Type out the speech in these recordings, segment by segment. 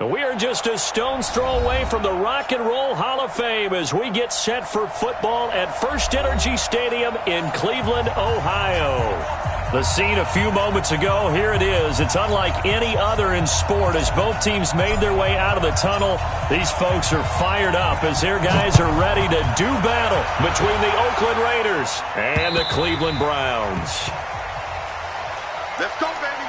We are just a stone's throw away from the Rock and Roll Hall of Fame as we get set for football at First Energy Stadium in Cleveland, Ohio. The scene a few moments ago, here it is. It's unlike any other in sport as both teams made their way out of the tunnel. These folks are fired up as their guys are ready to do battle between the Oakland Raiders and the Cleveland Browns. Let's go, baby.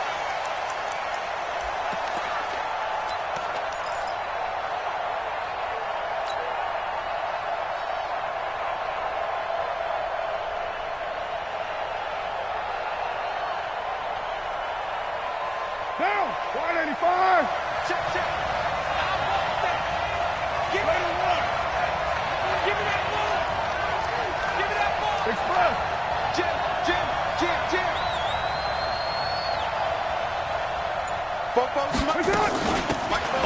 Down, 185. Check, check. Give me the one. Give me that ball. Give me that ball. Express. Jim, Jim, Jim, Jim.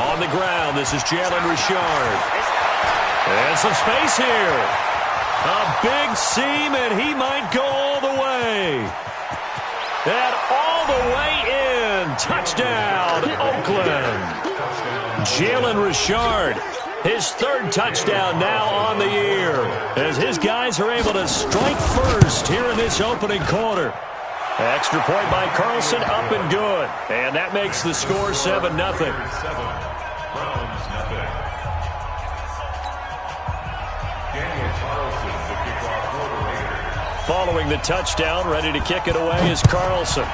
On the ground, this is Jalen Richard. And some space here. A big seam, and he might go all the way. And all the way in. Touchdown, Oakland. Jalen Richard, his third touchdown now on the year, as his guys are able to strike first here in this opening quarter. Extra point by Carlson, up and good. And that makes the score 7-0. Following the touchdown, ready to kick it away is Carlson.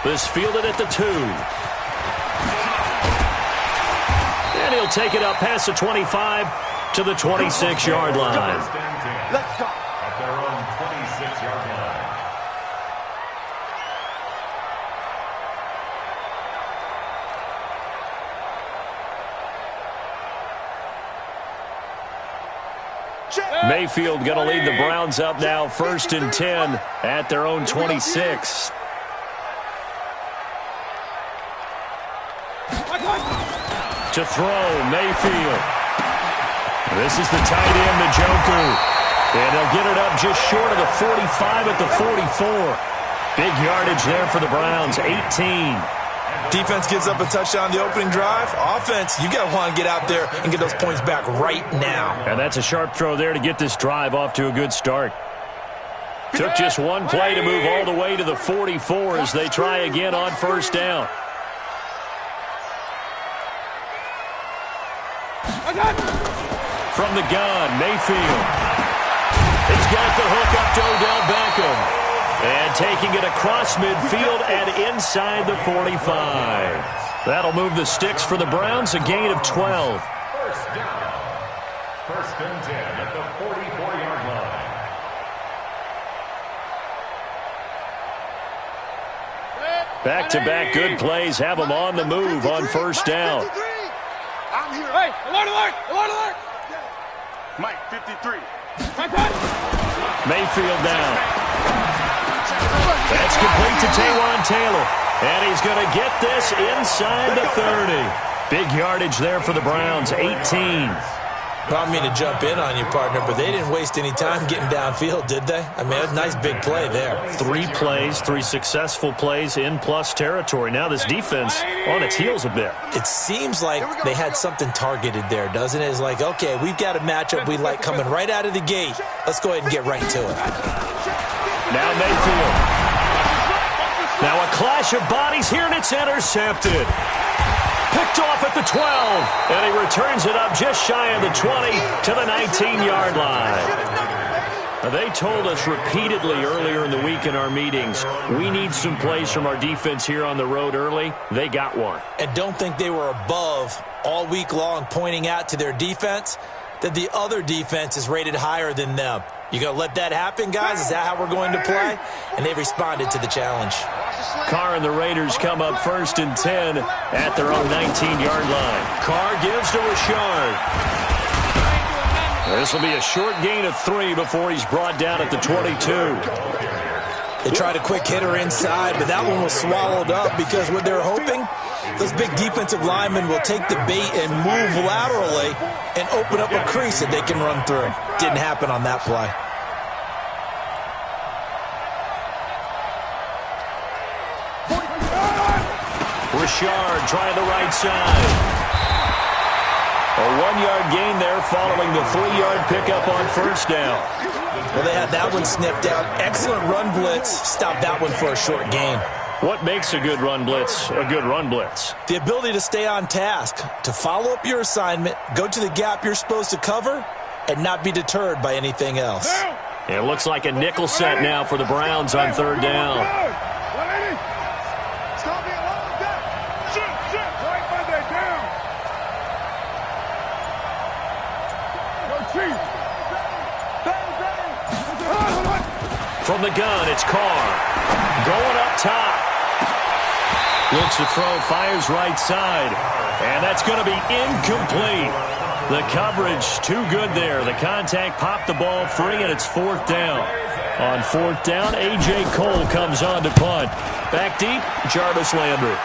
This fielded at the 2. And he'll take it up past the 25 to the 26-yard line. Let's go. At their own 26-yard line. Mayfield going to lead the Browns up now, 1st and 10 at their own 26. To throw, Mayfield. This is the tight end, Njoku. And they'll get it up just short of the 45 at the 44. Big yardage there for the Browns, 18. Defense gives up a touchdown the opening drive. Offense, you got to want to get out there and get those points back right now. And that's a sharp throw there to get this drive off to a good start. Took just one play to move all the way to the 44 as they try again on 1st down. From the gun, Mayfield. He's got the hook up to Odell Beckham. And taking it across midfield and inside the 45. That'll move the sticks for the Browns, a gain of 12. First down. 1st and 10 at the 44-yard line. Back-to-back good plays have them on the move on 1st down. I'm here. Hey, alert, alert, alert, alert. Mike, 53. Mayfield down. That's complete to Taywan Taylor. And he's going to get this inside the 30. Big yardage there for the Browns, 18. I don't mean to jump in on you, partner, but they didn't waste any time getting downfield, did they? I mean, a nice big play there. 3 plays, 3 successful plays in plus territory. Now this defense on its heels a bit. It seems like they had something targeted there, doesn't it? It's like, okay, we've got a matchup we like coming right out of the gate. Let's go ahead and get right to it. Now Mayfield. Now a clash of bodies here, and it's intercepted. Picked off at the 12, and he returns it up just shy of the 20 to the 19-yard line. They told us repeatedly earlier in the week in our meetings, we need some plays from our defense here on the road early. They got one. And don't think they were above all week long pointing out to their defense that the other defense is rated higher than them. You going to let that happen, guys? Is that how we're going to play? And they responded to the challenge. Carr and the Raiders come up 1st and 10 at their own 19-yard line. Carr gives to Richard. This will be a short gain of 3 before he's brought down at the 22. They tried a quick hitter inside, but that one was swallowed up because what they're hoping, those big defensive linemen will take the bait and move laterally and open up a crease that they can run through. Didn't happen on that play. Richard trying the right side. A 1-yard gain there following the 3-yard pickup on first down. Well, they had that one sniffed out. Excellent run blitz. Stopped that one for a short gain. What makes a good run blitz a good run blitz? The ability to stay on task, to follow up your assignment, go to the gap you're supposed to cover, and not be deterred by anything else. It looks like a nickel set now for the Browns on third down. Stop being long down. Shit. Right Monday down. Go Chief. From the gun, it's Carr. Going up top. Looks to throw, fires right side. And that's going to be incomplete. The coverage too good there. The contact popped the ball free, and it's fourth down. On fourth down, A.J. Cole comes on to punt. Back deep, Jarvis Landry.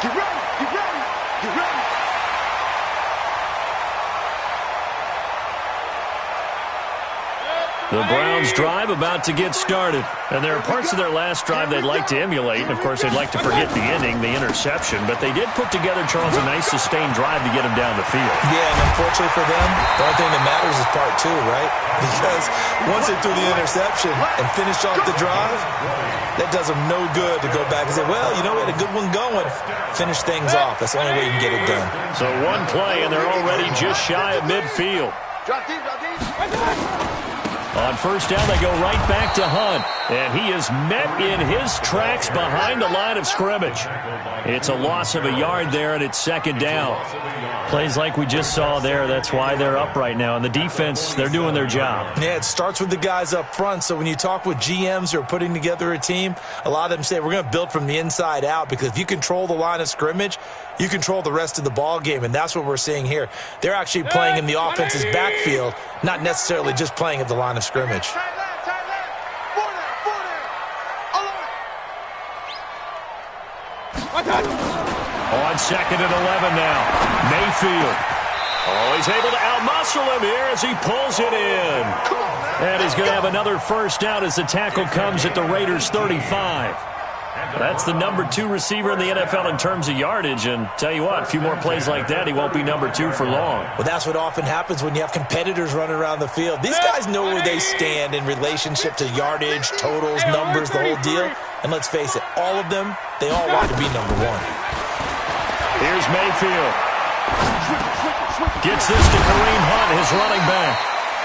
Get ready. The Browns drive about to get started. And there are parts of their last drive they'd like to emulate. And, of course, they'd like to forget the ending, the interception. But they did put together, Charles, a nice sustained drive to get them down the field. Yeah, and unfortunately for them, the only thing that matters is part two, right? Because once they threw the interception and finished off the drive, that does them no good to go back and say, well, you know, we had a good one going. Finish things off. That's the only way you can get it done. So one play, and they're already just shy of midfield. Drop deep. On first down, they go right back to Hunt. And he is met in his tracks behind the line of scrimmage. It's a loss of a yard there, and it's second down. Plays like we just saw there. That's why they're up right now. And the defense, they're doing their job. Yeah, it starts with the guys up front. So when you talk with GMs who are putting together a team, a lot of them say we're going to build from the inside out, because if you control the line of scrimmage, you control the rest of the ball game, and that's what we're seeing here. They're actually playing in the offense's backfield, not necessarily just playing at the line of scrimmage. On second and 11 now. Mayfield. Oh, he's able to outmuscle him here as he pulls it in. And he's going to have another first down as the tackle comes at the Raiders' 35. That's the number 2 receiver in the NFL in terms of yardage. And tell you what, a few more plays like that, he won't be number 2 for long. Well, that's what often happens when you have competitors running around the field. These guys know where they stand in relationship to yardage, totals, numbers, the whole deal. And let's face it, all of them, they all want to be number 1. Here's Mayfield. Gets this to Kareem Hunt, his running back.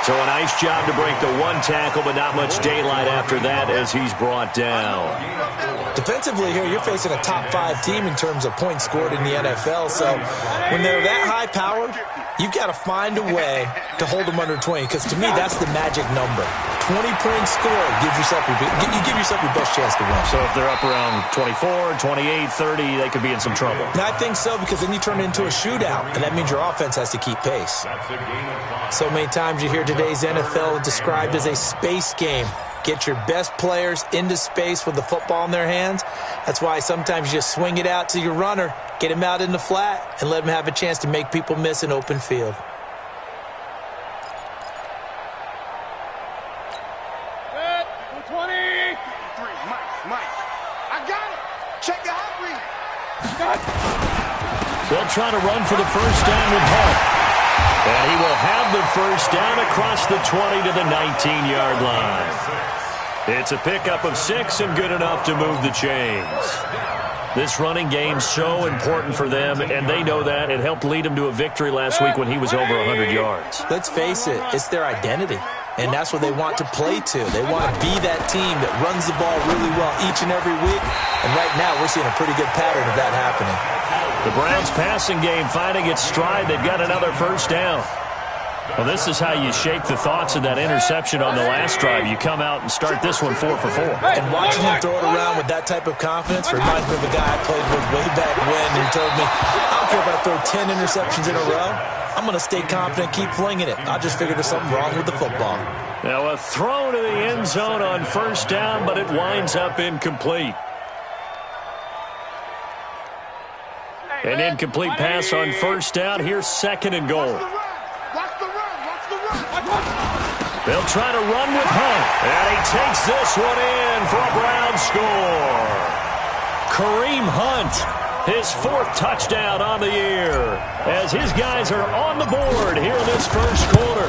So a nice job to break the one tackle, but not much daylight after that as he's brought down. Defensively here, you're facing a top 5 team in terms of points scored in the NFL. So when they're that high powered, you've got to find a way to hold them under 20, because to me, that's the magic number. 20 points scored, you give yourself your best chance to win. So if they're up around 24, 28, 30, they could be in some trouble. And I think so, because then you turn it into a shootout, and that means your offense has to keep pace. So many times you hear today's NFL described as a space game. Get your best players into space with the football in their hands. That's why sometimes you just swing it out to your runner, get him out in the flat, and let him have a chance to make people miss an open field. They'll try to run for the first down with Hunt. And he will have the first down across the 20 to the 19-yard line. It's a pickup of 6 and good enough to move the chains. This running game's so important for them, and they know that. It helped lead them to a victory last week when he was over 100 yards. Let's face it, it's their identity. And that's what they want to play to. They want to be that team that runs the ball really well each and every week. And right now, we're seeing a pretty good pattern of that happening. The Browns' passing game finding its stride. They've got another first down. Well, this is how you shake the thoughts of that interception on the last drive. You come out and start this one 4 for 4. And watching him throw it around with that type of confidence reminds me of a guy I played with way back when who told me, I don't care if I throw 10 interceptions in a row. I'm going to stay confident, keep flinging it. I just figured there's something wrong with the football. Now a throw to the end zone on first down, but it winds up incomplete. An incomplete pass on first down. Here's second and goal. They'll try to run with Hunt. And he takes this one in for a Brown score. Kareem Hunt, his 4th touchdown on the year, as his guys are on the board here in this first quarter.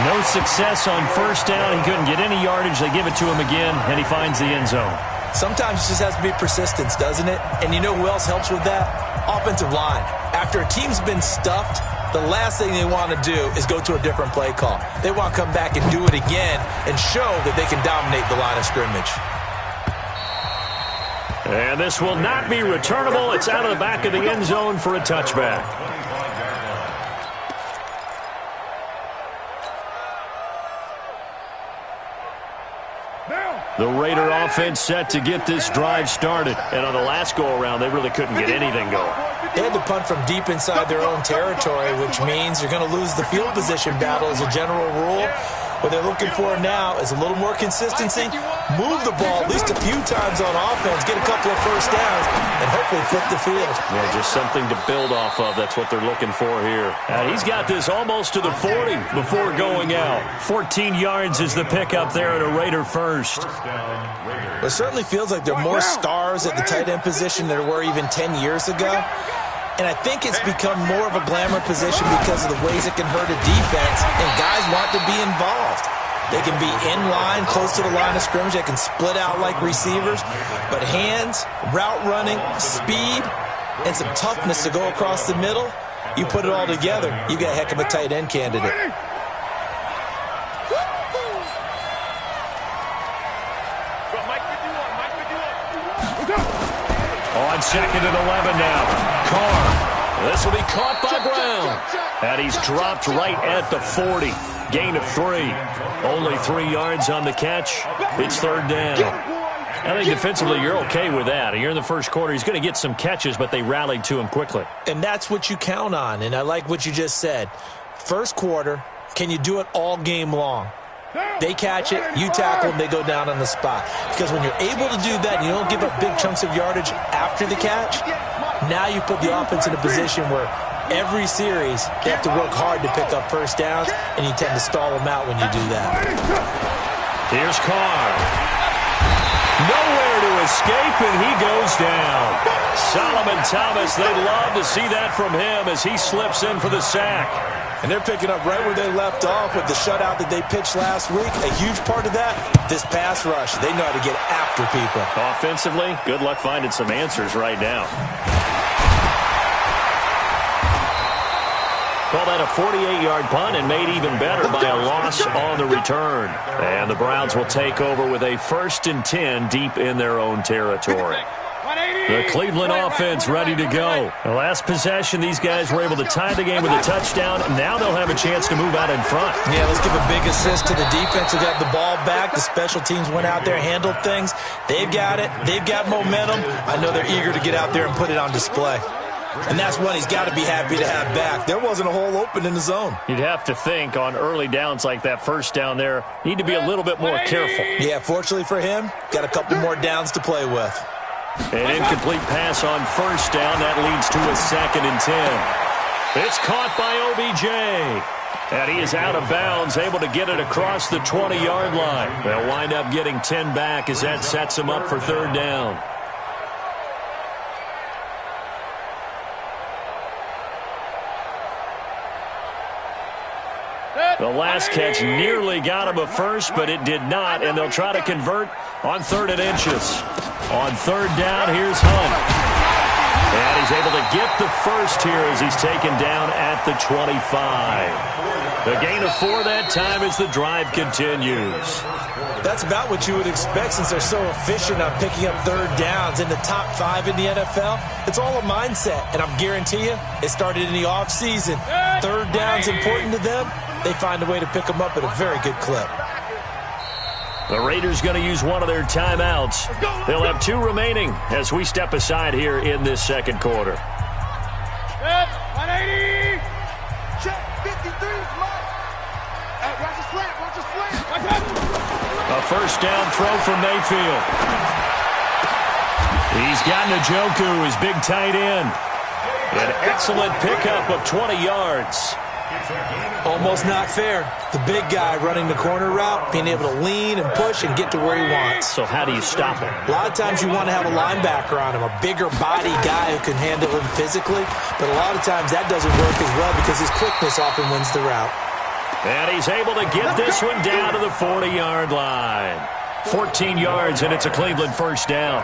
No success on first down. He couldn't get any yardage. They give it to him again, and he finds the end zone. Sometimes it just has to be persistence, doesn't it? And you know who else helps with that? Offensive line. After a team's been stuffed, the last thing they want to do is go to a different play call. They want to come back and do it again and show that they can dominate the line of scrimmage. And this will not be returnable. It's out of the back of the end zone for a touchback. The Raider offense set to get this drive started. And on the last go-around, they really couldn't get anything going. They had to punt from deep inside their own territory, which means you're going to lose the field position battle as a general rule. What they're looking for now is a little more consistency, move the ball at least a few times on offense, get a couple of first downs, and hopefully flip the field. Yeah, just something to build off of. That's what they're looking for here. And he's got this almost to the 40 before going out. 14 yards is the pickup there at a Raider first. It certainly feels like there are more stars at the tight end position than there were even 10 years ago. And I think it's become more of a glamour position because of the ways it can hurt a defense, and guys want to be involved. They can be in line, close to the line of scrimmage. They can split out like receivers. But hands, route running, speed, and some toughness to go across the middle, you put it all together, you got a heck of a tight end candidate. On 2nd and 11 now. Carr. This will be caught by Brown. And he's dropped right at the 40. Gain of 3. Only 3 yards on the catch. It's 3rd down. I think defensively you're okay with that. You're in the first quarter. He's going to get some catches, but they rallied to him quickly. And that's what you count on. And I like what you just said. First quarter, can you do it all game long? They catch it, you tackle them, they go down on the spot. Because when you're able to do that and you don't give up big chunks of yardage after the catch, now you put the offense in a position where every series they have to work hard to pick up first downs, and you tend to stall them out when you do that. Here's Carr. Nowhere to escape, and he goes down. Solomon Thomas, they'd love to see that from him as he slips in for the sack. And they're picking up right where they left off with the shutout that they pitched last week. A huge part of that, this pass rush. They know how to get after people. Offensively, good luck finding some answers right now. Call that a 48-yard punt and made even better by a loss on the return. And the Browns will take over with a 1st and 10 deep in their own territory. The Cleveland offense ready to go. The last possession, these guys were able to tie the game with a touchdown. Now they'll have a chance to move out in front. Yeah, let's give a big assist to the defense who got the ball back. The special teams went out there, handled things. They've got it. They've got momentum. I know they're eager to get out there and put it on display. And that's one he's got to be happy to have back. There wasn't a hole open in the zone. You'd have to think on early downs like that first down there, need to be a little bit more careful. Yeah, fortunately for him, got a couple more downs to play with. An incomplete pass on first down. That leads to a 2nd and 10. It's caught by OBJ. And he is out of bounds, able to get it across the 20-yard line. They'll wind up getting 10 back as that sets them up for 3rd down. The last catch nearly got him a first, but it did not, and they'll try to convert on 3rd and inches. On 3rd down, here's Hunt. And he's able to get the first here as he's taken down at the 25. The gain of 4 that time as the drive continues. That's about what you would expect since they're so efficient on picking up 3rd downs in the top 5 in the NFL. It's all a mindset, and I'm guarantee you it started in the offseason. 3rd down's important to them. They find a way to pick them up at a very good clip. The Raiders going to use one of their timeouts. They'll have 2 remaining as we step aside here in this 2nd quarter. 180. Check 53. Watch a slant. A first down throw from Mayfield. He's got Njoku, his big tight end. An excellent pickup of 20 yards. Almost not fair. The big guy running the corner route, being able to lean and push and get to where he wants. So how do you stop him? A lot of times you want to have a linebacker on him, a bigger body guy who can handle him physically, but a lot of times that doesn't work as well because his quickness often wins the route. And he's able to get this one down to the 40-yard line. 14 yards, and it's a Cleveland first down.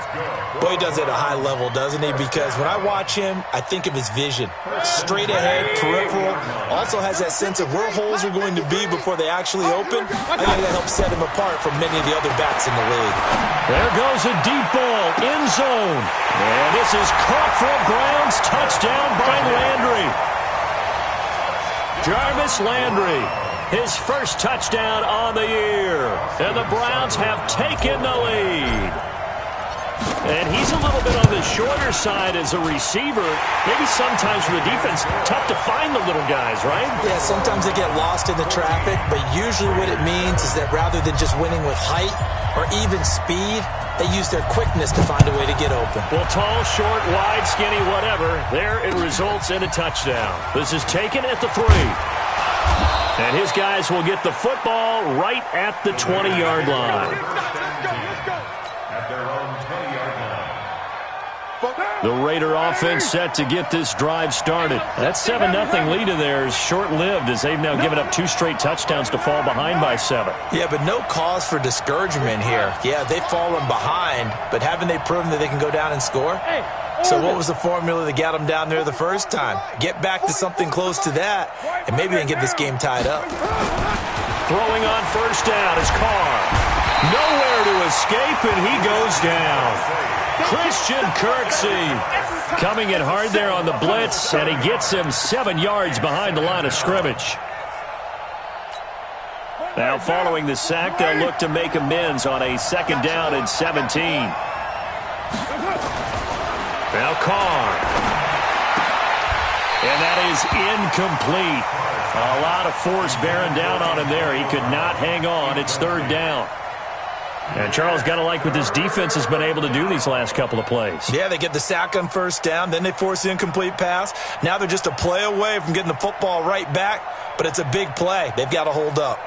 Boy, he does it at a high level, doesn't he? Because when I watch him, I think of his vision. Straight ahead, peripheral. Also has that sense of where holes are going to be before they actually open. I think that helps set him apart from many of the other backs in the league. There goes a deep ball, end zone. And this is caught for a Browns touchdown by Landry. Jarvis Landry. His first touchdown on the year. And the Browns have taken the lead. And he's a little bit on the shorter side as a receiver. Maybe sometimes for the defense, tough to find the little guys, right? Yeah, sometimes they get lost in the traffic, but usually what it means is that rather than just winning with height or even speed, they use their quickness to find a way to get open. Well, tall, short, wide, skinny, whatever. There it results in a touchdown. This is taken at the 3. And his guys will get the football right at the 20-yard line. At their own 20-yard line. The Raider offense set to get this drive started. That 7-0 lead of theirs short-lived as they've now given up 2 straight touchdowns to fall behind by 7. Yeah, but no cause for discouragement here. Yeah, they've fallen behind, but haven't they proven that they can go down and score? So what was the formula that got them down there the first time? Get back to something close to that, and maybe they can get this game tied up. Throwing on first down is Carr. Nowhere to escape, and he goes down. Christian Kirksey coming in hard there on the blitz, and he gets him 7 yards behind the line of scrimmage. Now following the sack, they'll look to make amends on a 2nd down and 17. Now Carr. And that is incomplete. A lot of force bearing down on him there. He could not hang on. It's 3rd down. And Charles, got to like what this defense has been able to do these last couple of plays. Yeah, they get the sack on first down, then they force the incomplete pass. Now they're just a play away from getting the football right back, but it's a big play. They've got to hold up.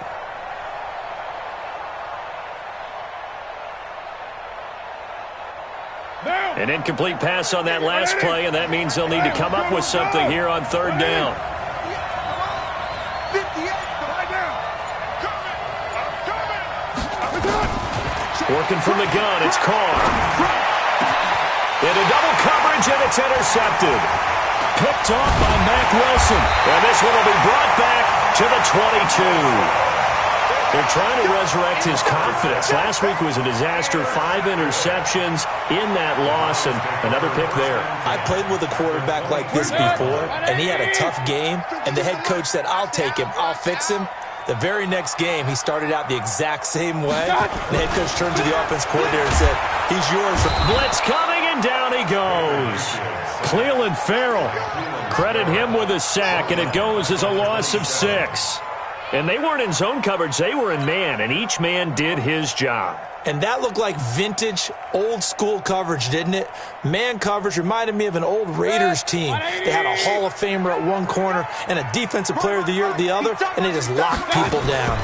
An incomplete pass on that last play, and that means they'll need to come up with something here on 3rd down. Working from the gun, it's Carr. Into double coverage, and it's intercepted. Picked off by Mack Wilson. And this one will be brought back to the 22. They're trying to resurrect his confidence. Last week was a disaster. 5 interceptions in that loss, and another pick there. I played with a quarterback like this before, and he had a tough game, and the head coach said, I'll take him, I'll fix him. The very next game, he started out the exact same way. The head coach turned to the offense coordinator and said, he's yours. Blitz coming, and down he goes. Cleveland Farrell. Credit him with a sack, and it goes as a loss of 6. And they weren't in zone coverage. They were in man, and each man did his job. And that looked like vintage, old-school coverage, didn't it? Man coverage reminded me of an old Raiders team. They had a Hall of Famer at one corner and a Defensive Player of the Year at the other, and they just locked people down.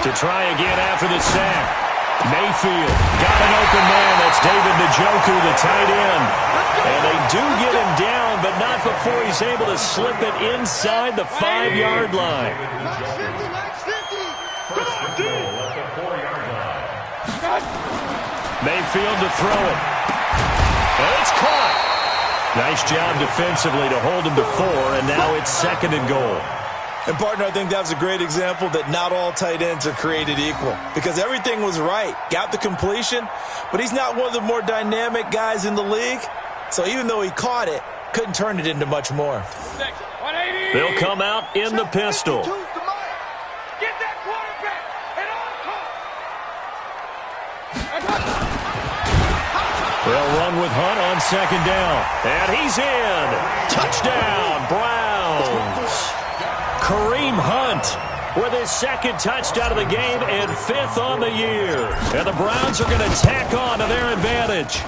To try again after the sack. Mayfield got an open man. That's David Njoku, the tight end. And they do get him down, but not before he's able to slip it inside the 5-yard line. Mayfield to throw it. And it's caught. Nice job defensively to hold him to 4, and now it's 2nd and goal. And, partner, I think that's a great example that not all tight ends are created equal because everything was right. Got the completion, but he's not one of the more dynamic guys in the league. So even though he caught it, couldn't turn it into much more. They'll come out in the pistol. Get that quarterback and They'll run with Hunt on 2nd down. And he's in. Touchdown, Browns. Kareem Hunt with his 2nd touchdown of the game and 5th on the year. And the Browns are going to tack on to their advantage.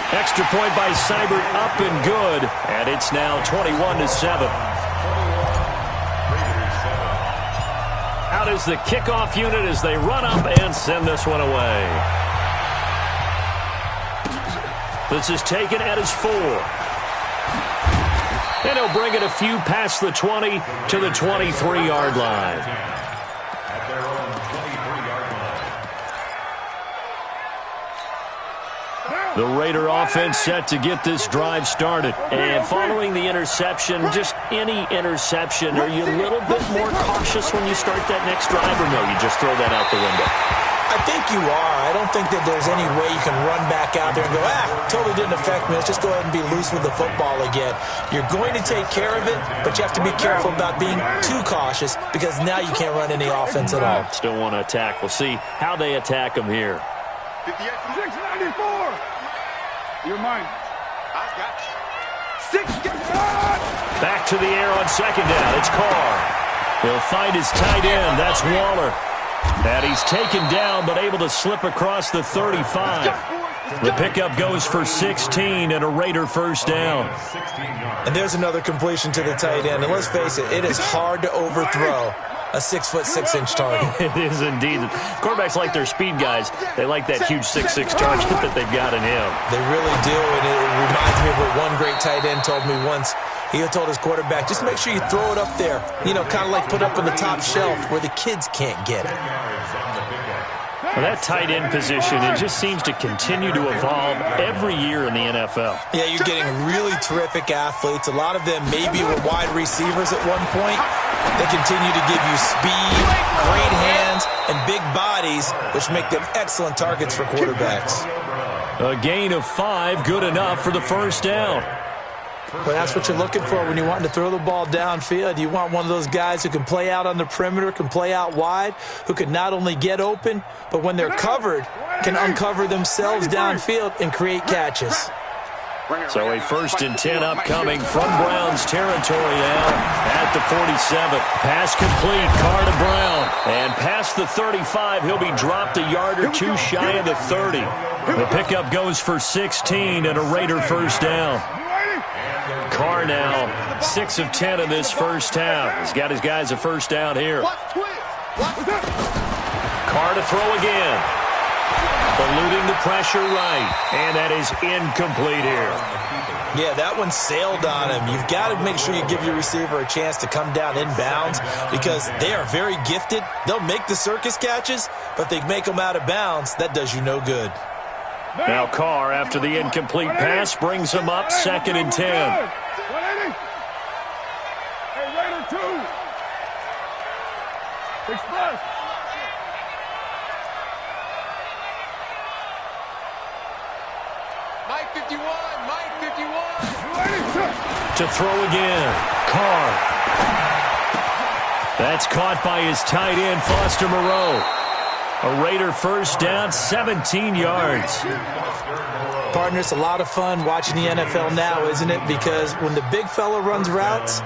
Extra point by Seibert, up and good. And it's now 21-7. out is the kickoff unit as they run up and send this one away. This is taken at his 4. And he'll bring it a few past the 20 to the 23-yard line. At their own 23-yard line. The Raider offense set to get this drive started. And following the interception, just any interception, are you a little bit more cautious when you start that next drive, or no, you just throw that out the window? I think you are. I don't think that there's any way you can run back out there and go, totally didn't affect me. Let's just go ahead and be loose with the football again. You're going to take care of it, but you have to be careful about being too cautious because now you can't run any offense at all. Still want to attack. We'll see how they attack them here. 694. You're mine. I got you. 6. Back to the air on second down. It's Carr. He'll find his tight end. That's Waller. And he's taken down but able to slip across the 35. The pickup goes for 16 and a Raider first down. And there's another completion to the tight end. And let's face it, it is hard to overthrow a 6'6" target. It is indeed. Quarterbacks like their speed guys. They like that huge 6'6" target that they've got in him. They really do, and it reminds me of what one great tight end told me once. He told his quarterback, just make sure you throw it up there, kind of like put up on the top shelf where the kids can't get it. Well, that tight end position, it just seems to continue to evolve every year in the NFL. Yeah, you're getting really terrific athletes. A lot of them maybe were wide receivers at one point. They continue to give you speed, great hands, and big bodies, which make them excellent targets for quarterbacks. A gain of 5, good enough for the first down. Well, that's what you're looking for when you're wanting to throw the ball downfield. You want one of those guys who can play out on the perimeter, can play out wide, who can not only get open, but when they're covered, can uncover themselves downfield and create catches. So a 1st and 10 upcoming from Brown's territory now at the 47. Pass complete, Carr to Brown. And past the 35, he'll be dropped a yard or two shy of the 30. The pickup goes for 16 and a Raider first down. Carr now 6 of 10 in this first half. He's got his guys a first down here. Carr to throw again. Eluding the pressure right. And that is incomplete here. Yeah, that one sailed on him. You've got to make sure you give your receiver a chance to come down inbounds because they are very gifted. They'll make the circus catches, but they make them out of bounds. That does you no good. Now Carr, after the incomplete pass, brings him up 2nd and 10. 180. Hey, Raider 2. Express. Mike 51. Mike 51. 280. To throw again. Carr. That's caught by his tight end, Foster Moreau. A Raider first down, 17 yards. Partner, it's a lot of fun watching the NFL now, isn't it? Because when the big fella runs routes,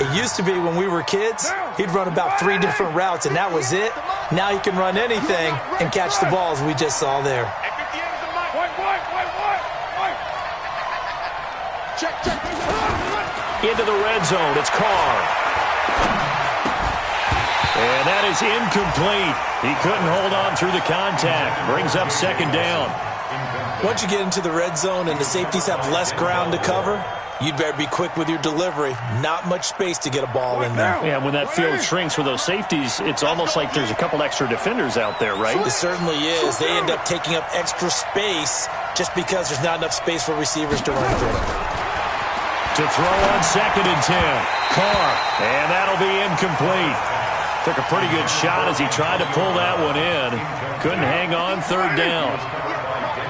it used to be when we were kids, he'd run about 3 different routes, and that was it. Now he can run anything and catch the balls we just saw there. Check. Into the red zone, it's Carr. And that is incomplete. He couldn't hold on through the contact. Brings up 2nd down. Once you get into the red zone and the safeties have less ground to cover, you'd better be quick with your delivery. Not much space to get a ball in there. Yeah, when that field shrinks with those safeties, it's almost like there's a couple extra defenders out there, right? It certainly is. They end up taking up extra space just because there's not enough space for receivers to run through. To throw on 2nd and 10. Carr. And that'll be incomplete. Took a pretty good shot as he tried to pull that one in. Couldn't hang on 3rd down.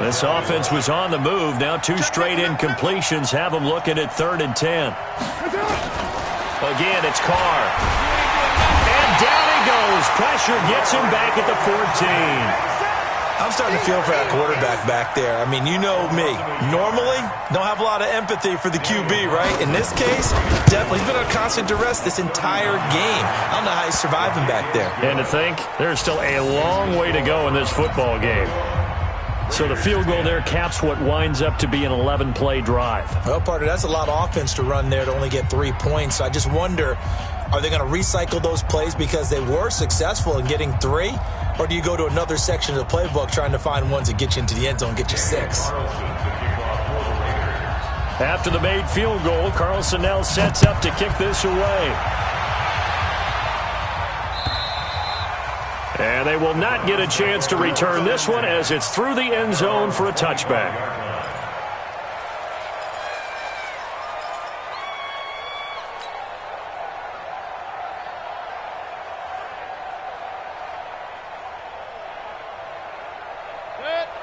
This offense was on the move. Now 2 straight incompletions have them looking at 3rd and 10. Again, it's Carr. And down he goes. Pressure gets him back at the 14. I'm starting to feel for that quarterback back there. I mean, you know me. Normally, don't have a lot of empathy for the QB, right? In this case, definitely. He's been under constant duress this entire game. I don't know how he's surviving back there. And to think, there's still a long way to go in this football game. So the field goal there caps what winds up to be an 11-play drive. Well, partner, that's a lot of offense to run there to only get 3 points. So I just wonder, Are they going to recycle those plays because they were successful in getting 3? Or do you go to another section of the playbook trying to find ones that get you into the end zone, get you 6? After the made field goal, Carlson now sets up to kick this away. And they will not get a chance to return this one as it's through the end zone for a touchback.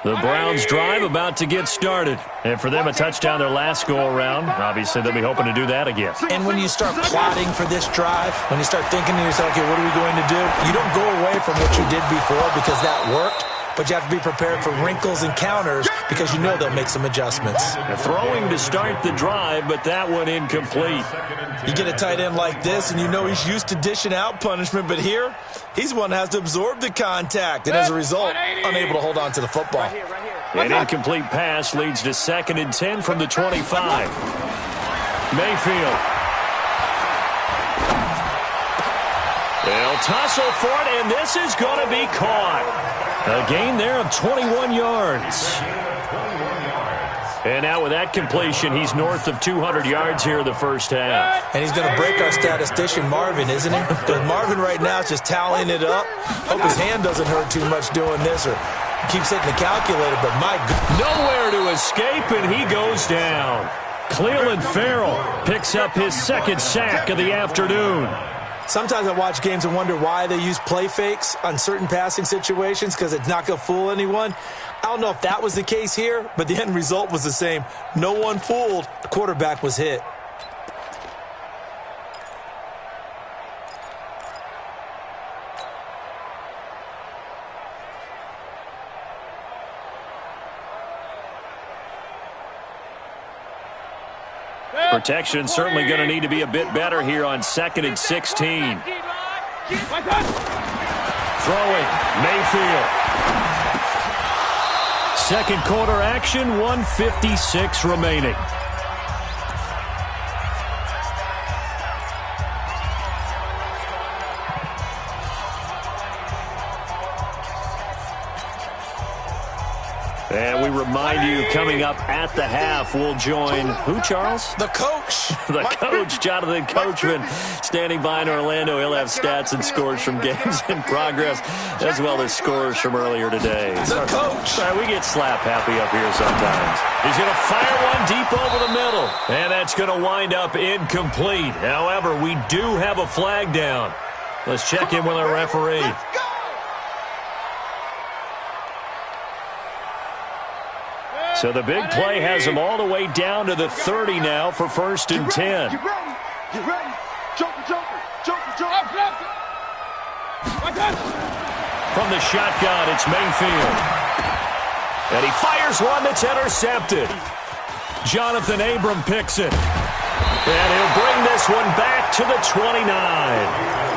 The Browns drive about to get started. And for them, a touchdown their last go-around. Obviously, they'll be hoping to do that again. And when you start plotting for this drive, when you start thinking to yourself, okay, what are we going to do? You don't go away from what you did before because that worked. But you have to be prepared for wrinkles and counters because you know they'll make some adjustments. Throwing to start the drive, but that one incomplete. You get a tight end like this, and you know he's used to dishing out punishment, but here, he's the one that has to absorb the contact, and as a result, unable to hold on to the football. An incomplete pass leads to 2nd and 10 from the 25. Mayfield. They'll tussle for it, and this is going to be caught. A gain there of 21 yards. And now with that completion, he's north of 200 yards here in the first half. And he's going to break our statistician, Marvin, isn't he? Because Marvin right now is just tallying it up. Hope his hand doesn't hurt too much doing this or keeps hitting the calculator, but my goodness. Nowhere to escape, and he goes down. Cleveland Farrell picks up his 2nd sack of the afternoon. Sometimes I watch games and wonder why they use play fakes on certain passing situations because it's not going to fool anyone. I don't know if that was the case here, but the end result was the same. No one fooled. The quarterback was hit. Protection certainly going to need to be a bit better here on 2nd and 16. Throwing, Mayfield. 2nd quarter action, 1:56 remaining. And we remind you, coming up at the half, we'll join who, Charles? The coach. The coach, Jonathan Coachman, standing by in Orlando. He'll have stats and scores from games in progress, as well as scores from earlier today. The coach. Sorry, we get slap happy up here sometimes. He's going to fire one deep over the middle, and that's going to wind up incomplete. However, we do have a flag down. Let's check in with our referee. So the big play has them all the way down to the 30 now for 1st and 10. Get ready. Get ready. Joker. From the shotgun, it's Mayfield. And he fires one that's intercepted. Jonathan Abram picks it. And he'll bring this one back to the 29.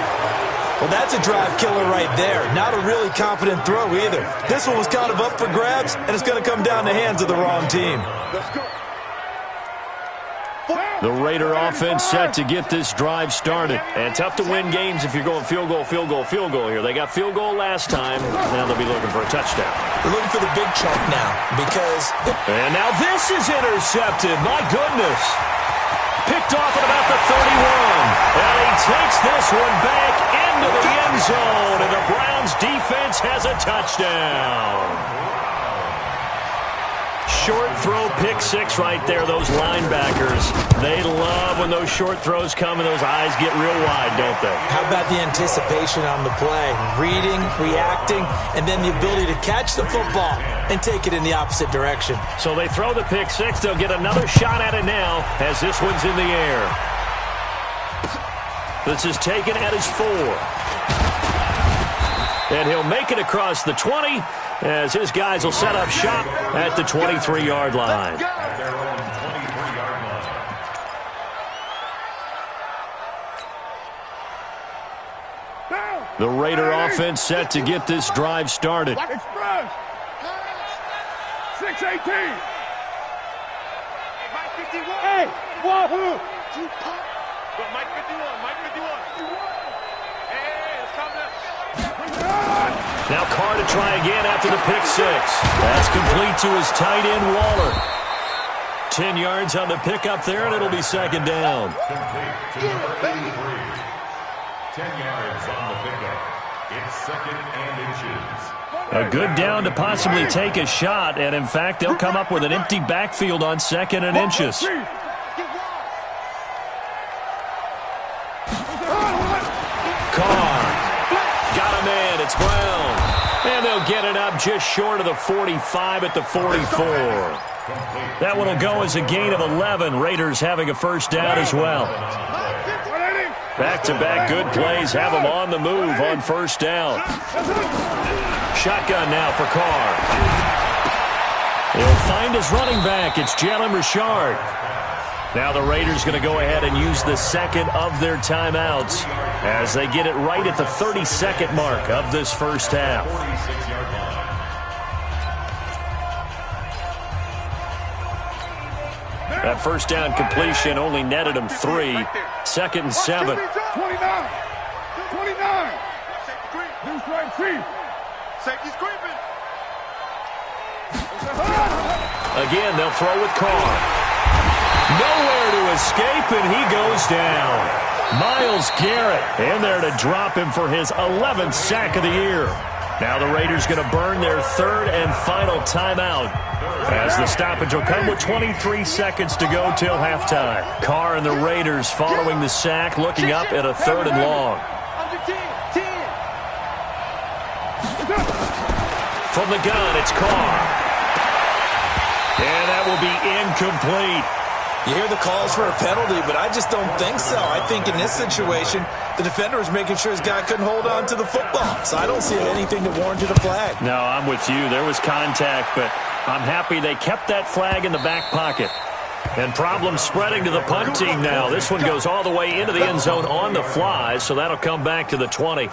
Well, that's a drive killer right there. Not a really confident throw either. This one was kind of up for grabs, and it's going to come down the hands of the wrong team. Let's go. The Raider offense set to get this drive started. And tough to win games if you're going field goal here. They got field goal last time. Now they'll be looking for a touchdown. They're looking for the big chunk now because... And now this is intercepted. My goodness. Picked off at about the 31. And he takes this one back into the end zone. And the Browns defense has a touchdown. Short throw, pick six right there. Those linebackers, they love when those short throws come and those eyes get real wide, don't they? How about the anticipation on the play? Reading, reacting, and then the ability to catch the football and take it in the opposite direction. So they throw the pick six. They'll get another shot at it now as this one's in the air. This is taken at his 4. And he'll make it across the 20 as his guys will set up shop at the 23-yard line. The Raider offense set to get this drive started. Express. 6-18. Mike 51. Hey, Wahoo. Go, Mike 51. Mike 51. Now Carr to try again after the pick six. That's complete to his tight end, Waller. 10 yards on the pickup there, and it'll be second down. Complete to number 83. 10 yards on the pickup. It's second and inches. A good down to possibly take a shot, and in fact, they'll come up with an empty backfield on second and inches. Carr. Got a man. It's Brown. And they'll get it up just short of the 45 at the 44. That one will go as a gain of 11. Raiders having a first down as well. Back-to-back good plays have them on the move on first down. Shotgun now for Carr. He'll find his running back. It's Jalen Richard. Now the Raiders going to go ahead and use the second of their timeouts as they get it right at the 32nd mark of this first half. That first down completion only netted him 3. Second and 7. 29. 29. New strike C. Safety's creeping. Again, they'll throw with Carr. Nowhere to escape, and he goes down. Myles Garrett in there to drop him for his 11th sack of the year. Now the Raiders going to burn their third and final timeout as the stoppage will come with 23 seconds to go till halftime. Carr and the Raiders following the sack, looking up at a third and long. From the gun, it's Carr. And that will be incomplete. You hear the calls for a penalty, but I just don't think so. I think in this situation, the defender was making sure his guy couldn't hold on to the football. So I don't see anything that warranted a flag. No, I'm with you. There was contact, but I'm happy they kept that flag in the back pocket. And problems spreading to the punt team now. This one goes all the way into the end zone on the fly, so that'll come back to the 20.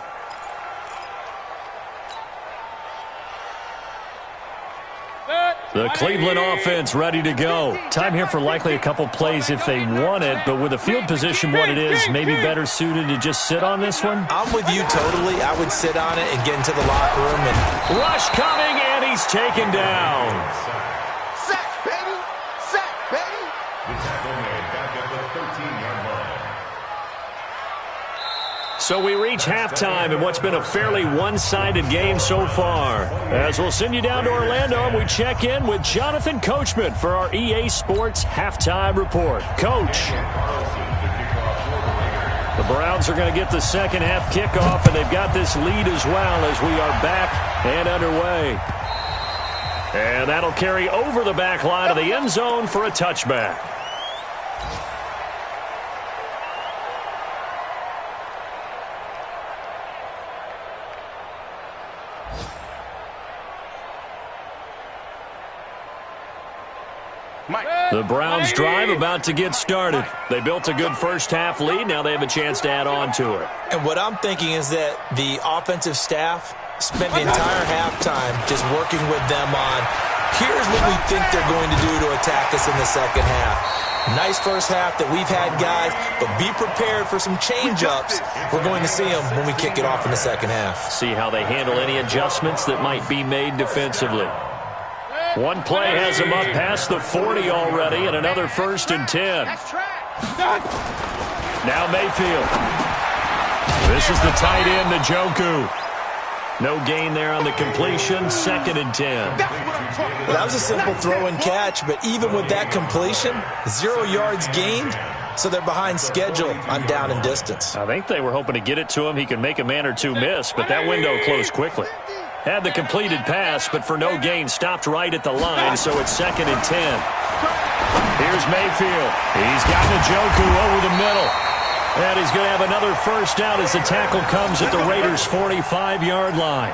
The Cleveland offense ready to go. Time here for likely a couple plays if they want it, but with the field position what it is, maybe better suited to just sit on this one? I'm with you totally. I would sit on it and get into the locker room. And rush coming, and he's taken down. Sack, baby! Sack, baby! The tackle made back at the 13-yard line. So we reach halftime in what's been a fairly one-sided game so far. As we'll send you down to Orlando, and we check in with Jonathan Coachman for our EA Sports Halftime Report. Coach. The Browns are going to get the second half kickoff, and they've got this lead as well as we are back and underway. And that'll carry over the back line of the end zone for a touchback. The Browns drive about to get started. They built a good first half lead. Now they have a chance to add on to it. And what I'm thinking is that the offensive staff spent the entire halftime just working with them on, here's what we think they're going to do to attack us in the second half. Nice first half that we've had, guys, but be prepared for some change-ups. We're going to see them when we kick it off in the second half. See how they handle any adjustments that might be made defensively. One play has them up past the 40 already, and another 1st and 10. Now Mayfield. This is the tight end, Njoku. No gain there on the completion, 2nd and 10. Well, that was a simple throw and catch, but even with that completion, 0 yards gained, so they're behind schedule on down and distance. I think they were hoping to get it to him. He could make a man or two miss, but that window closed quickly. Had the completed pass, but for no gain, stopped right at the line, so it's 2nd and 10. Here's Mayfield. He's got Njoku over the middle. And he's going to have another first down as the tackle comes at the Raiders' 45-yard line.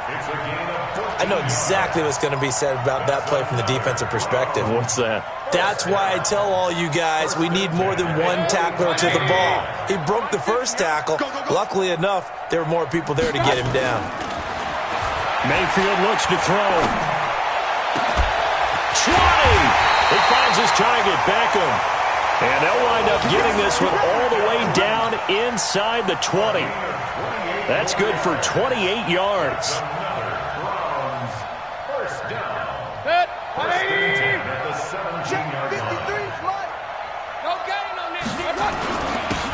I know exactly what's going to be said about that play from the defensive perspective. What's that? That's why I tell all you guys we need more than one tackler to the ball. He broke the first tackle. Luckily enough, there were more people there to get him down. Mayfield looks to throw. 20! He finds his target, Beckham. And they'll wind up getting this one all the way down inside the 20. That's good for 28 yards.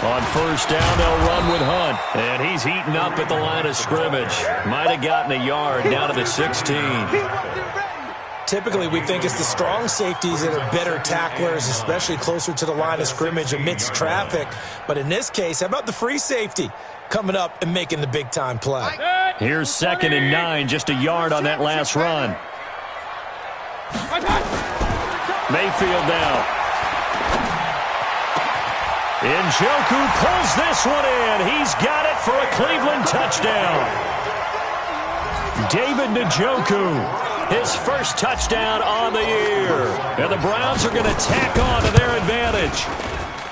On first down, they'll run with Hunt. And he's heating up at the line of scrimmage. Might have gotten a yard down to the 16. Typically, we think it's the strong safeties that are better tacklers, especially closer to the line of scrimmage amidst traffic. But in this case, how about the free safety coming up and making the big-time play? Here's 2nd and 9, just a yard on that last run. Mayfield now. Njoku pulls this one in. He's got it for a Cleveland touchdown. David Njoku, his first touchdown on the year. And the Browns are going to tack on to their advantage.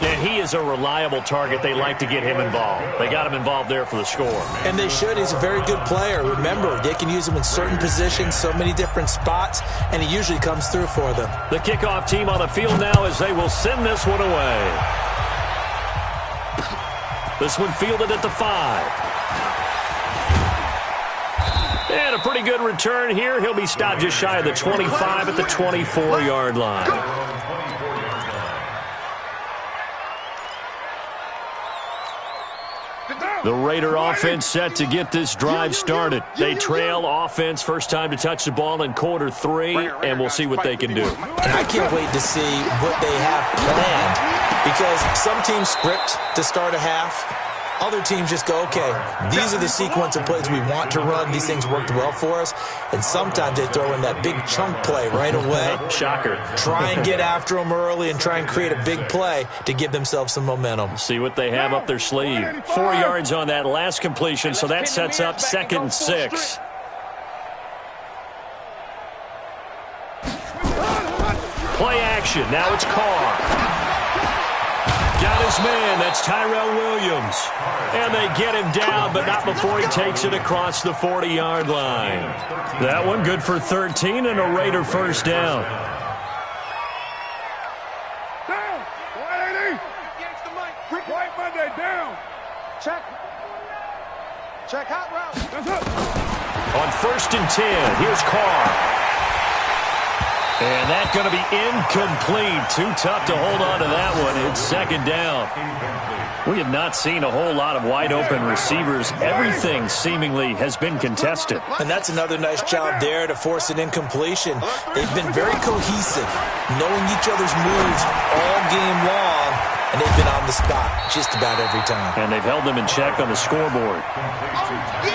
And he is a reliable target. They like to get him involved. They got him involved there for the score. And they should. He's a very good player. Remember, they can use him in certain positions, so many different spots, and he usually comes through for them. The kickoff team on the field now as they will send this one away. This one fielded at the 5. And a pretty good return here. He'll be stopped just shy of the 25 at the 24-yard line. The Raider offense set to get this drive started. They trail offense first time to touch the ball in quarter 3, and we'll see what they can do. And I can't wait to see what they have planned, because some teams script to start a half. Other teams just go, okay, these are the sequence of plays we want to run. These things worked well for us. And sometimes they throw in that big chunk play right away. Shocker. Try and get after them early and try and create a big play to give themselves some momentum. See what they have up their sleeve. 4 yards on that last completion, so that sets up 2nd and 6. Play action. Now it's Carr. Got his man. That's Tyrell Williams. And they get him down, but not before he takes it across the 40-yard line. That one good for 13 and a Raider first down. Down. 180. White Monday, down. Check. Check hot route. That's up. On 1st and 10, here's Carr. And that's going to be incomplete. Too tough to hold on to that one. It's 2nd down. We have not seen a whole lot of wide-open receivers. Everything seemingly has been contested. And that's another nice job there to force an incompletion. They've been very cohesive, knowing each other's moves all game long, and they've been on the spot just about every time. And they've held them in check on the scoreboard.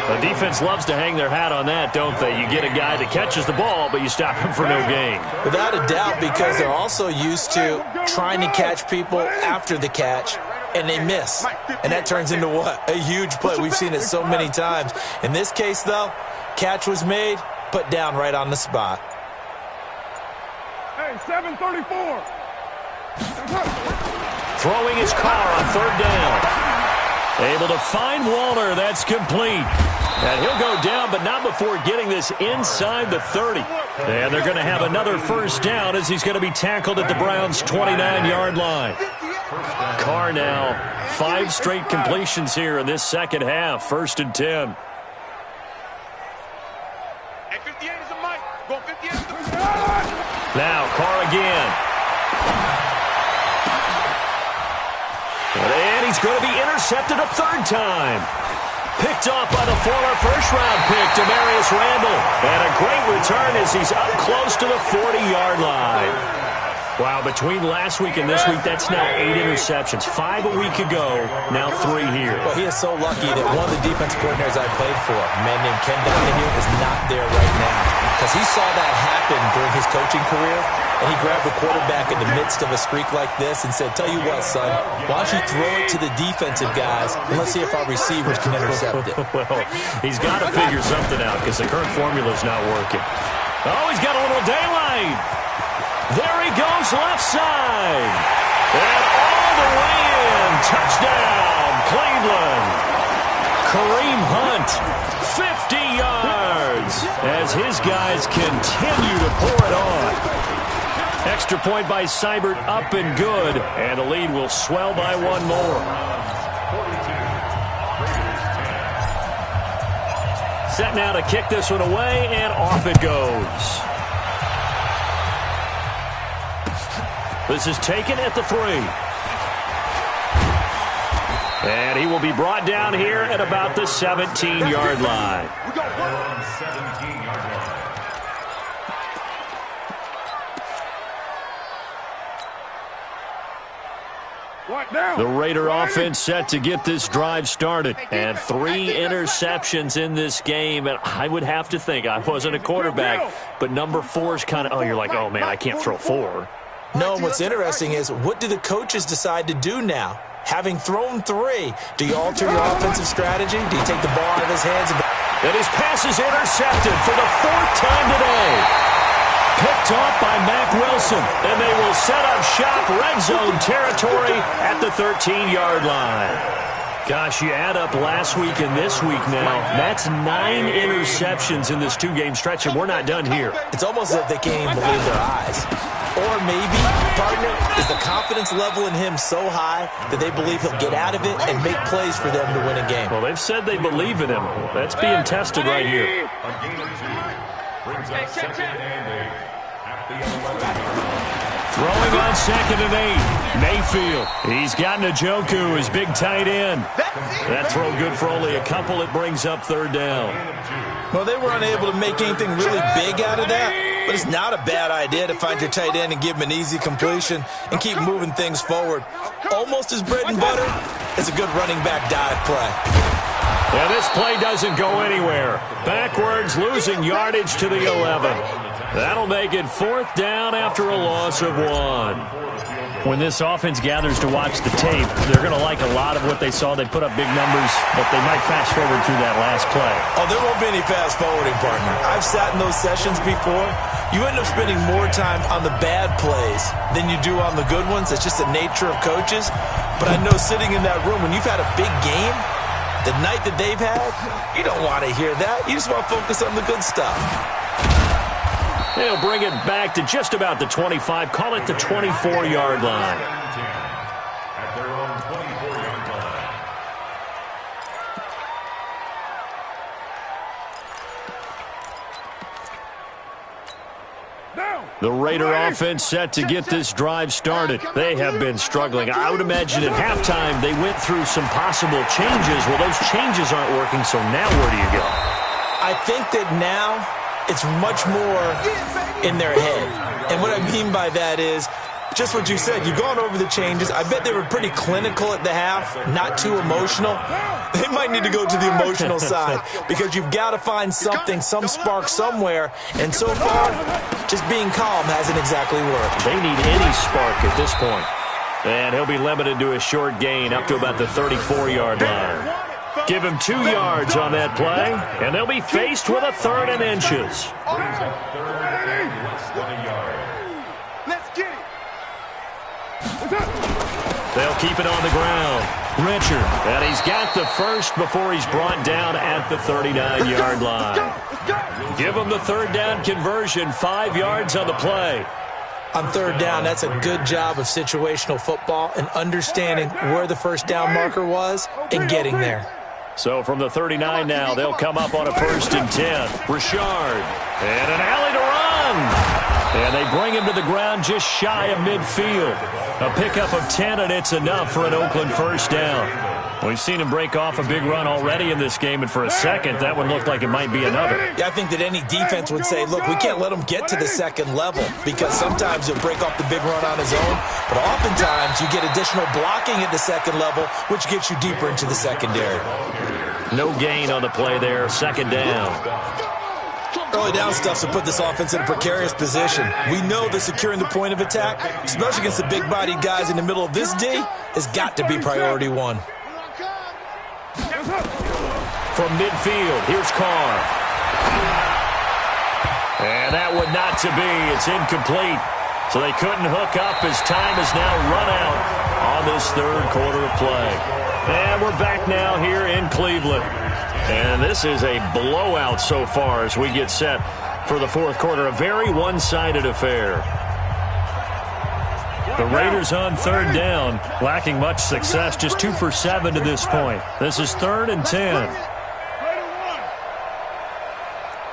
The defense loves to hang their hat on that, don't they? You get a guy that catches the ball, but you stop him for no gain. Without a doubt, because they're also used to trying to catch people after the catch, and they miss. And that turns into what? A huge play. We've seen it so many times. In this case, though, catch was made, put down right on the spot. Hey, 734. Throwing his car on 3rd down. Able to find Waller. That's complete. And he'll go down, but not before getting this inside the 30. And they're going to have another first down as he's going to be tackled at the Browns' 29-yard line. Carr now, 5 straight completions here in this second half. 1st and 10. At 58 is a mic. Go 58 is the... Now Carr again. And he's going to be intercepted a 3rd time. Picked off by the former first-round pick, Demarius Randall. And a great return as he's up close to the 40-yard line. Wow, between last week and this week, that's now 8 interceptions. 5 a week ago, now 3 here. Well, he is so lucky that one of the defense coordinators I played for, a man named Ken Donahue, is not there right now. Because he saw that happen during his coaching career, and he grabbed the quarterback in the midst of a streak like this and said, tell you what, son, why don't you throw it to the defensive guys, and let's see if our receivers can intercept it. Well, he's got to figure something out because the current formula is not working. Oh, he's got a little daylight. There he goes left side. And all the way in. Touchdown, Cleveland. Kareem Hunt, 50 yards as his guys continue to pour it on. Extra point by Seibert, up and good. And the lead will swell by 1 more. Set now to kick this one away, and off it goes. This is taken at the 3. And he will be brought down here at about the 17-yard line. We got 17-yard line. What now? The Raider offense set to get this drive started. And 3 interceptions in this game. And I would have to think, I wasn't a quarterback, but number 4 is kind of, oh, you're like, oh, man, I can't throw 4. No, and what's interesting is, what do the coaches decide to do now? Having thrown 3, do you alter your offensive strategy? Do you take the ball out of his hands? And his pass is intercepted for the 4th time today. Picked off by Mack Wilson, and they will set up shop red zone territory at the 13-yard line. Gosh, you add up last week and this week now, that's 9 interceptions in this 2-game stretch, and we're not done here. It's almost as if they can't even believe their eyes. Or maybe, partner, is the confidence level in him so high that they believe he'll get out of it and make plays for them to win a game. Well, they've said they believe in him. That's being tested right here. A gain of 2 brings up 2nd and 8 at the 11-yard line. Throwing on 2nd and 8. Mayfield. He's got Njoku, his big tight end. That throw good for only a couple. It brings up 3rd down. Well, they were unable to make anything really big out of that. But it's not a bad idea to find your tight end and give him an easy completion and keep moving things forward. Almost as bread and butter as a good running back dive play. Yeah, this play doesn't go anywhere. Backwards, losing yardage to the 11. That'll make it 4th down after a loss of 1. When this offense gathers to watch the tape, they're going to like a lot of what they saw. They put up big numbers, but they might fast forward through that last play. Oh, there won't be any fast forwarding, partner. I've sat in those sessions before. You end up spending more time on the bad plays than you do on the good ones. It's just the nature of coaches. But I know sitting in that room, when you've had a big game, the night that they've had, you don't want to hear that. You just want to focus on the good stuff. They'll bring it back to just about the 25. Call it the 24-yard line. At their own 24-yard line. The Raider offense set to get this drive started. They have been struggling. I would imagine at halftime they went through some possible changes. Well, those changes aren't working, so now where do you go? I think that now it's much more in their head. And what I mean by that is just what you said. You've gone over the changes. I bet they were pretty clinical at the half, not too emotional. They might need to go to the emotional side because you've got to find something, some spark somewhere. And so far, just being calm hasn't exactly worked. They need any spark at this point. And he'll be limited to a short gain up to about the 34-yard line. Give him 2 yards on that play, and they'll be faced with a 3rd and inches. Brings up 3rd and less than a yard. Let's get it. They'll keep it on the ground. Richard, and he's got the first before he's brought down at the 39-yard line. Give him the 3rd down conversion, 5 yards on the play. On 3rd down, that's a good job of situational football and understanding where the 1st down marker was and getting there. So from the 39 now, they'll come up on a 1st and 10. Richard, and an alley to run. And they bring him to the ground just shy of midfield. A pickup of 10, and it's enough for an Oakland 1st down. We've seen him break off a big run already in this game, and for a second, that one looked like it might be another. Yeah, I think that any defense would say, look, we can't let him get to the 2nd level because sometimes he'll break off the big run on his own, but oftentimes you get additional blocking at the 2nd level, which gets you deeper into the secondary. No gain on the play there, 2nd down. Early down stuff to put this offense in a precarious position. We know that securing the point of attack, especially against the big-bodied guys in the middle of this D, has got to be priority 1. From midfield, here's Carr. And that one not to be. It's incomplete. So they couldn't hook up as time has now run out on this 3rd quarter of play. And we're back now here in Cleveland. And this is a blowout so far as we get set for the 4th quarter. A very one-sided affair. The Raiders on 3rd down, lacking much success, just 2 for 7 to this point. This is 3rd and 10. Right on 1.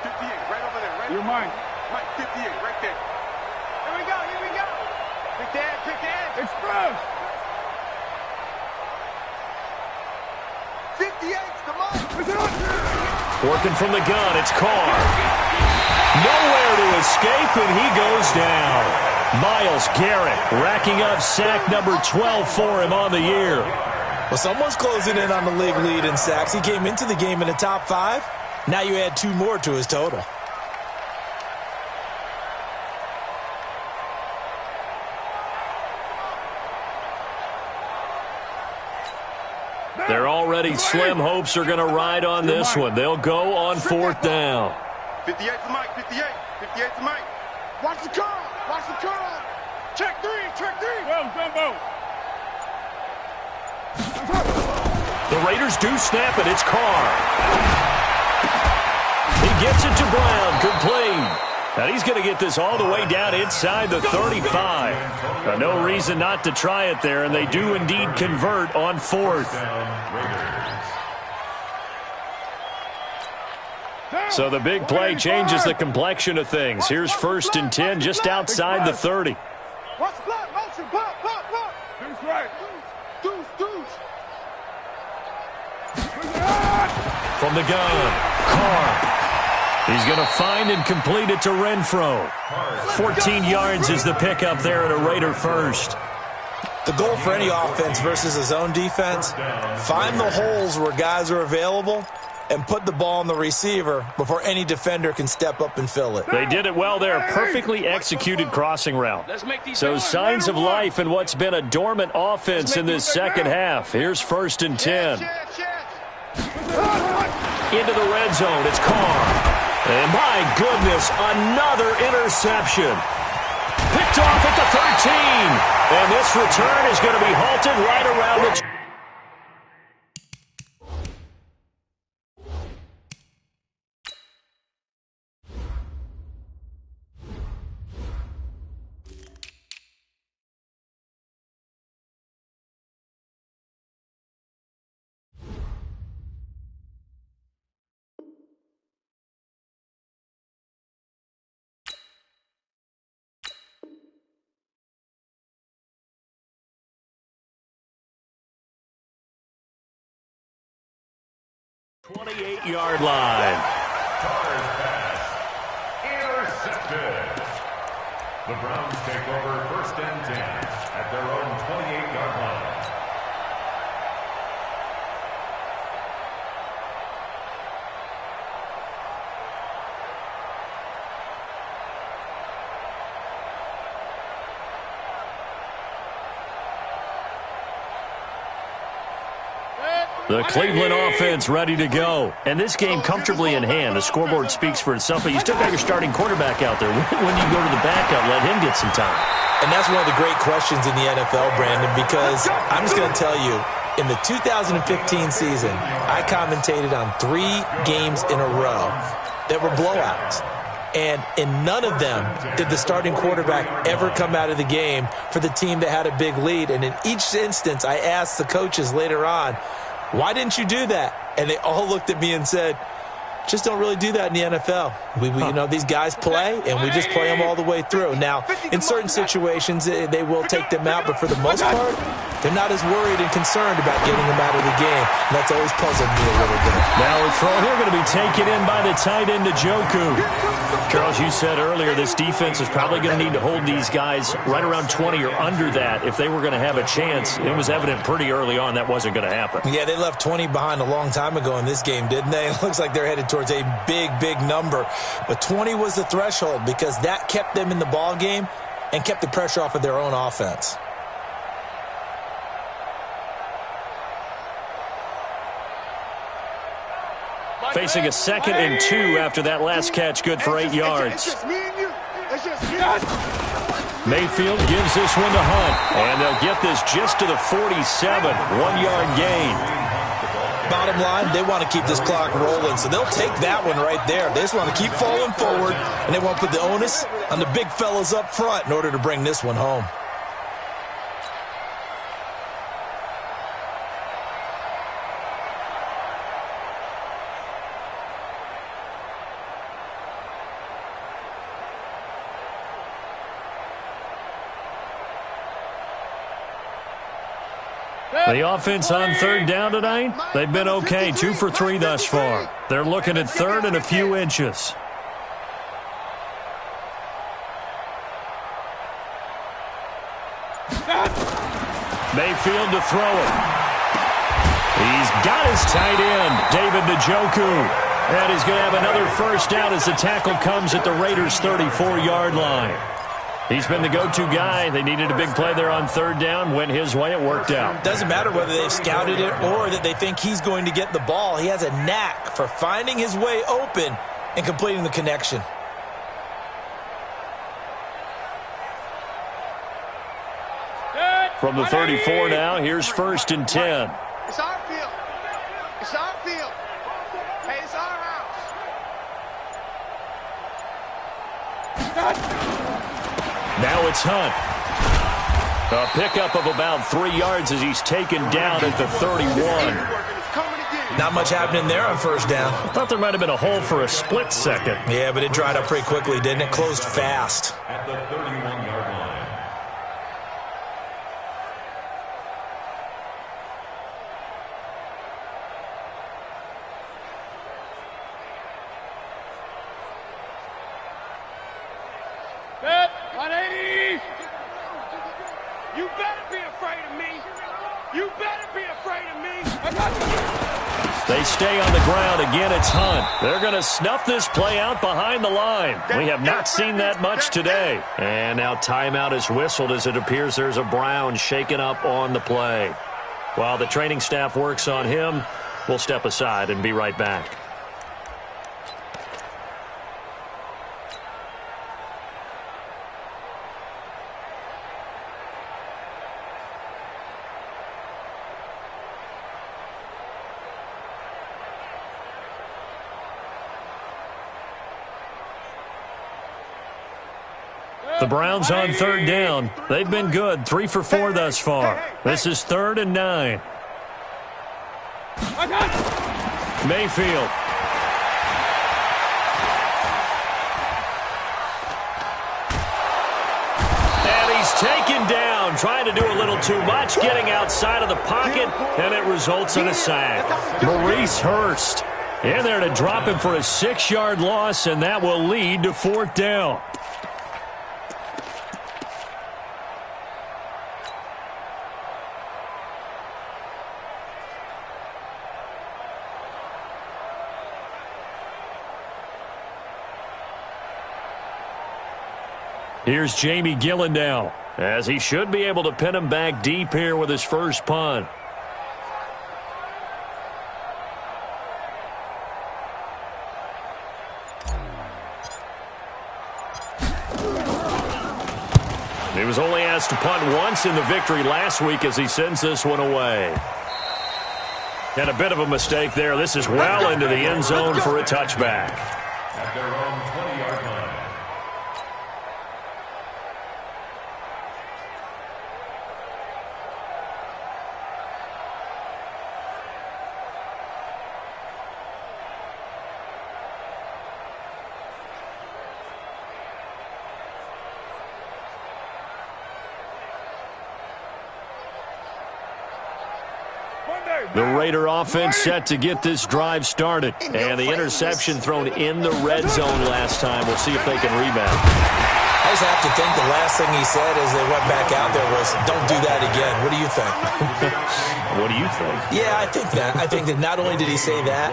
58, right over there. Right. You're mine. Mike, 58, right there. Here we go, here we go. Pick that, pick that. Express. Working from the gun, it's Carr. Nowhere to escape, and he goes down. Myles Garrett racking up sack number 12 for him on the year. Well, someone's closing in on the league lead in sacks. He came into the game in the top 5. Now you add 2 more to his total. They're already slim hopes are going to ride on this one. They'll go on 4th down. 58 to Mike, 58. 58 to Mike. Watch the curl. Watch the curl. Check 3. Check 3. Well, Gumbo. The Raiders do snap it. It's Carr. He gets it to Brown. Complete. And he's going to get this all the way down inside the 35. Now, no reason not to try it there, and they do indeed convert on 4th. So the big play changes the complexion of things. Here's 1st and 10 just outside the 30. Watch the block. Motion. Block. Block. Block. Deuce right. Deuce. Deuce. From the gun, Carr. He's going to find and complete it to Renfro. 14 yards is the pickup there at a Raider first. The goal for any offense versus a zone defense, find the holes where guys are available and put the ball on the receiver before any defender can step up and fill it. They did it well there. Perfectly executed crossing route. So signs of life in what's been a dormant offense in this second half. Here's 1st and 10. Into the red zone. It's Carr. And my goodness, another interception. Picked off at the 13. And this return is going to be halted right around the... ...28-yard line. Carr's pass. Intercepted. The Browns take over 1st and 10 at their own 28-yard line. The Cleveland offense ready to go. And this game comfortably in hand. The scoreboard speaks for itself, but you still got your starting quarterback out there. When you go to the backup, let him get some time. And that's one of the great questions in the NFL, Brandon, because I'm just going to tell you, in the 2015 season, I commentated on 3 games in a row that were blowouts. And in none of them did the starting quarterback ever come out of the game for the team that had a big lead. And in each instance, I asked the coaches later on, why didn't you do that? And they all looked at me and said, just don't really do that in the NFL. You know, these guys play, and we just play them all the way through. Now, in certain situations, they will take them out, but for the most part, they're not as worried and concerned about getting them out of the game. And that's always puzzled me a little bit. Now a throw here going to be taken in by the tight end, Njoku. Charles, you said earlier this defense is probably going to need to hold these guys right around 20 or under that if they were going to have a chance. It was evident pretty early on that wasn't going to happen. Yeah, they left 20 behind a long time ago in this game, didn't they? It looks like they're headed towards a big, big number. But 20 was the threshold because that kept them in the ball game and kept the pressure off of their own offense. Facing a 2nd and 2 after that last catch, good for 8 yards. Mayfield gives this one to Hunt, and they'll get this just to the 47, 1-yard gain. Bottom line, they want to keep this clock rolling, so they'll take that one right there. They just want to keep falling forward, and they want to put the onus on the big fellas up front in order to bring this one home. The offense on third down tonight, they've been okay, 2 for 3 thus far. They're looking at third and a few inches. Mayfield to throw it. He's got his tight end, David Njoku. And he's going to have another first down as the tackle comes at the Raiders' 34-yard line. He's been the go-to guy. They needed a big play there on third down. Went his way. It worked out. Doesn't matter whether they've scouted it or that they think he's going to get the ball. He has a knack for finding his way open and completing the connection. From the 34 now, here's 1st and 10. It's our field. It's our field. Hey, it's our house. Now it's Hunt. A pickup of about 3 yards as he's taken down at the 31. Not much happening there on first down. I thought there might have been a hole for a split second. Yeah, but it dried up pretty quickly, didn't it? Closed fast. At the 31-yard line. Set, 180. You better be afraid of me. You better be afraid of me. They stay on the ground. Again, it's Hunt. They're going to snuff this play out behind the line. We have not seen that much today. And now timeout is whistled as it appears there's a Brown shaken up on the play. While the training staff works on him, we'll step aside and be right back. The Browns on third down. They've been good, 3 for 4 thus far. This is 3rd and 9. Mayfield. And he's taken down, trying to do a little too much, getting outside of the pocket, and it results in a sack. Maurice Hurst in there to drop him for a 6-yard loss, and that will lead to 4th down. Here's Jamie Gillen now, as he should be able to pin him back deep here with his first punt. He was only asked to punt once in the victory last week as he sends this one away. And a bit of a mistake there. This is well into the end zone for a touchback. At their own 20-yard line. The Raider offense set to get this drive started. And the interception thrown in the red zone last time. We'll see if they can rebound. I just have to think the last thing he said as they went back out there was, don't do that again. What do you think? What do you think? Yeah, I think that. I think that not only did he say that,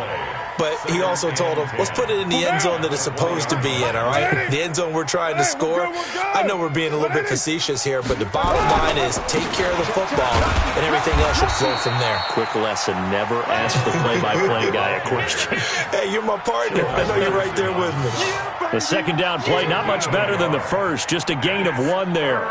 but he also told him, let's put it in the end zone that it's supposed to be in, all right? The end zone we're trying to score. I know we're being a little bit facetious here, but the bottom line is take care of the football, and everything else should flow from there. Quick lesson, never ask the play-by-play guy a question. Hey, you're my partner. I know you're right there with me. The second down play, not much better than the first, just a gain of 1 there.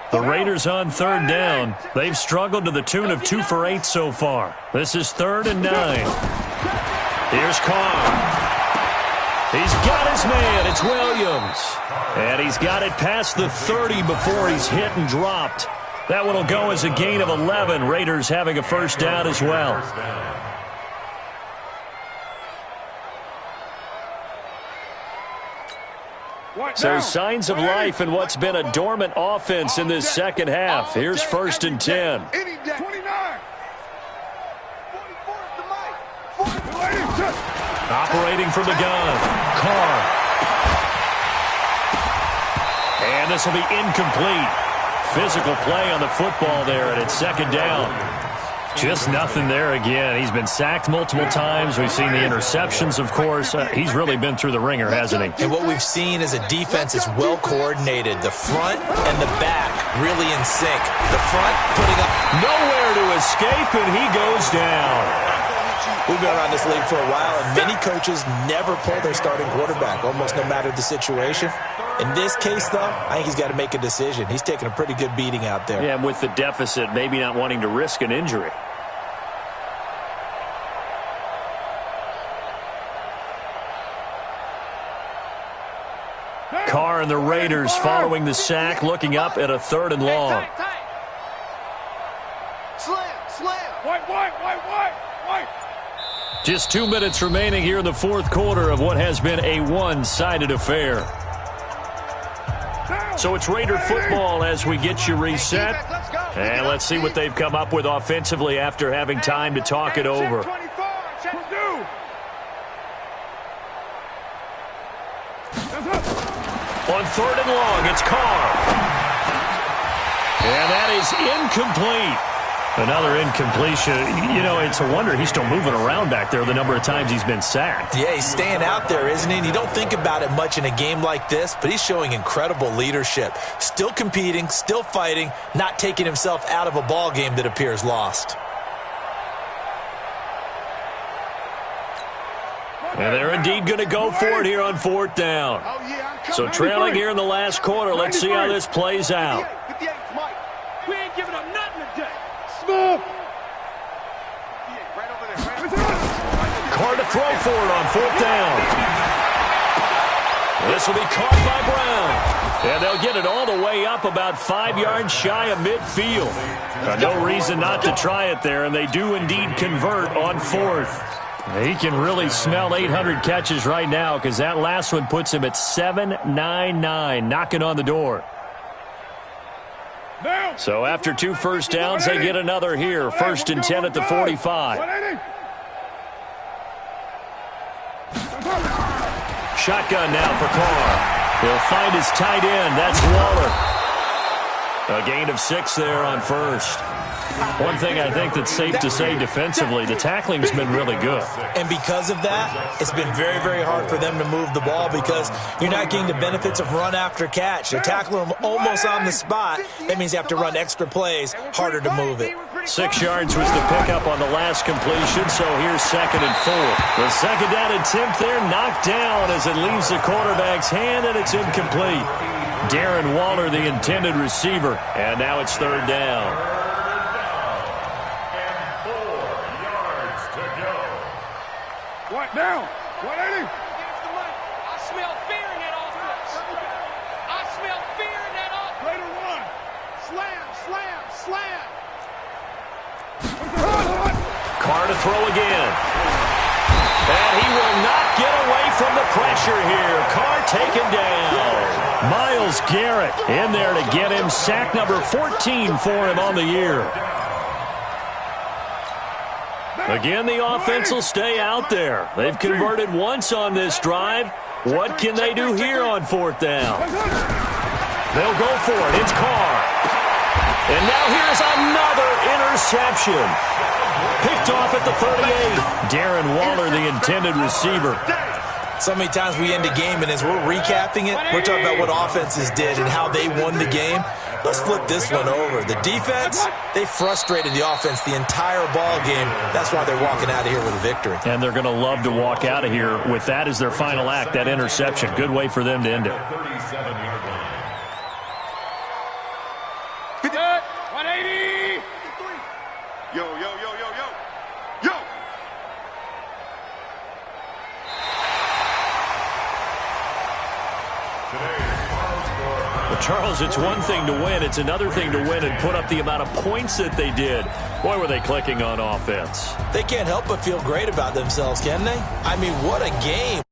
The Raiders on third down. They've struggled to the tune of 2 for 8 so far. This is 3rd and 9. Here's Carr. He's got his man. It's Williams. And he's got it past the 30 before he's hit and dropped. That one will go as a gain of 11. Raiders having a first down as well. So signs of life in what's been a dormant offense in this second half. Here's 1st and 10. Operating from the gun, Carr. And this will be incomplete. Physical play on the football there, and it's 2nd down. Just nothing there again. He's been sacked multiple times. We've seen the interceptions, of course. He's really been through the ringer, hasn't he? And what we've seen is a defense that's well coordinated. The front and the back really in sync. The front putting up nowhere to escape, and he goes down. We've been around this league for a while, and many coaches never pull their starting quarterback, almost no matter the situation. In this case, though, I think he's got to make a decision. He's taking a pretty good beating out there. Yeah, and with the deficit, maybe not wanting to risk an injury. Carr and the Raiders following the sack, looking up at a 3rd and long. Just 2 minutes remaining here in the 4th quarter of what has been a one-sided affair. So it's Raider football as we get you reset. And let's see what they've come up with offensively after having time to talk it over. On 3rd and long, it's Carr. And that is incomplete. Another incompletion. You know, it's a wonder he's still moving around back there the number of times he's been sacked. Yeah, he's staying out there, isn't he? And you don't think about it much in a game like this, but he's showing incredible leadership. Still competing, still fighting, not taking himself out of a ball game that appears lost. And they're indeed going to go for it here on 4th down. So trailing here in the last quarter. Let's see how this plays out. We ain't giving up nothing today. Small. Carr to throw for it on 4th down. This will be caught by Brown. And they'll get it all the way up about 5 yards shy of midfield. No reason not to try it there, and they do indeed convert on 4th. He can really smell 800 catches right now because that last one puts him at 799, knocking on the door. So after 2 first downs, they get another here. 1st and 10 at the 45. Shotgun now for Carr. He'll find his tight end. That's Waller. A gain of 6 there on 1st. One thing I think that's safe to say defensively, the tackling's been really good. And because of that, it's been very, very hard for them to move the ball because you're not getting the benefits of run after catch. They're tackling them almost on the spot. That means you have to run extra plays, harder to move it. 6 yards was the pickup on the last completion, so here's 2nd and 4. The 2nd down attempt there knocked down as it leaves the quarterback's hand, and it's incomplete. Darren Waller, the intended receiver, and now it's 3rd down. What now? 180. I smell fear in that offense. I smell fear in that offense. Raider 1. Slam, slam, slam. Carr to throw again. And he will not get away from the pressure here. Carr taken down. Myles Garrett in there to get him. Sack number 14 for him on the year. Again, the offense will stay out there. They've converted once on this drive. What can they do here on 4th down? They'll go for it. It's Carr. And now here's another interception. Picked off at the 38. Darren Waller, the intended receiver. So many times we end a game, and as we're recapping it, we're talking about what offenses did and how they won the game. Let's flip this one over. The defense, they frustrated the offense the entire ball game. That's why they're walking out of here with a victory. And they're going to love to walk out of here with that as their final act, that interception. Good way for them to end it. 37-yard line. 180. Yo, yo, yo, yo, yo. Yo. Today's final score Well, Charles, it's one thing to win. It's another thing to win and put up the amount of points that they did. Boy, were they clicking on offense. They can't help but feel great about themselves, can they? I mean, what a game.